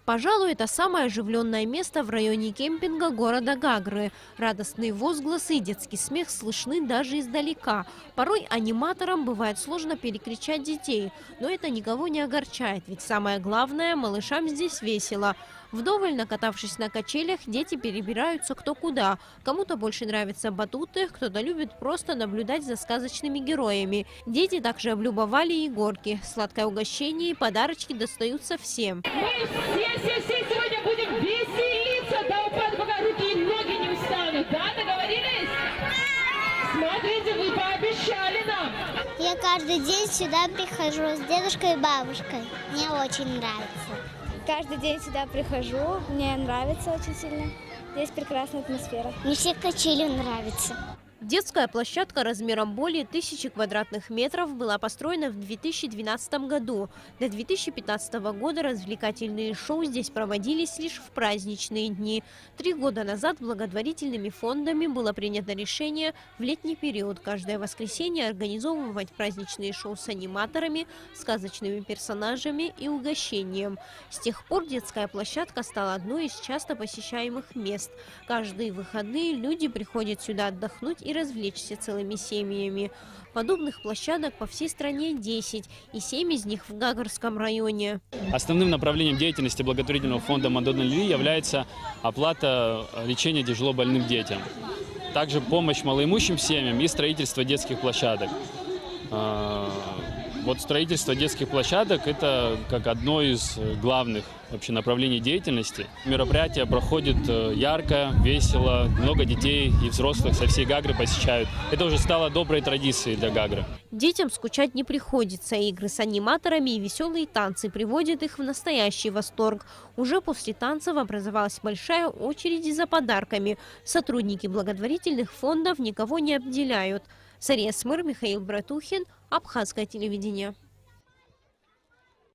Пожалуй, это самое оживленное место в районе кемпинга города Гагры. Радостные возгласы и детский смех слышны даже издалека. Порой аниматорам бывает сложно перекричать детей, но это никого не огорчает, ведь самое главное – малышам здесь весело. Вдоволь накатавшись на качелях, дети перебираются кто куда. Кому-то больше нравятся батуты, кто-то любит просто наблюдать за сказочными героями. Дети также облюбовали и горки. Сладкое угощение и подарочки достаются всем. Мы все сегодня будем веселиться до упаду, пока руки и ноги не устанут. Да, договорились? Смотрите, вы пообещали нам. Я каждый день сюда прихожу с дедушкой и бабушкой. Мне очень нравится. Каждый день сюда прихожу, мне нравится очень сильно. Здесь прекрасная атмосфера. Мне все качели нравятся. Детская площадка размером более 1000 квадратных метров была построена в 2012 году. До 2015 года развлекательные шоу здесь проводились лишь в праздничные дни. 3 года назад благотворительными фондами было принято решение в летний период каждое воскресенье организовывать праздничные шоу с аниматорами, сказочными персонажами и угощением. С тех пор детская площадка стала одной из часто посещаемых мест. Каждые выходные люди приходят сюда отдохнуть и развлечься целыми семьями. Подобных площадок по всей стране 10, и 7 из них в Гагарском районе. Основным направлением деятельности благотворительного фонда Мадонна Лили является оплата лечения тяжело больным детям. Также помощь малоимущим семьям и строительство детских площадок. Вот строительство детских площадок – это как одно из главных вообще направлений деятельности. Мероприятие проходит ярко, весело, много детей и взрослых со всей Гагры посещают. Это уже стало доброй традицией для Гагры. Детям скучать не приходится. Игры с аниматорами и веселые танцы приводят их в настоящий восторг. Уже после танцев образовалась большая очередь за подарками. Сотрудники благотворительных фондов никого не обделяют. Сария Смыр, Михаил Братухин, Абхазское телевидение.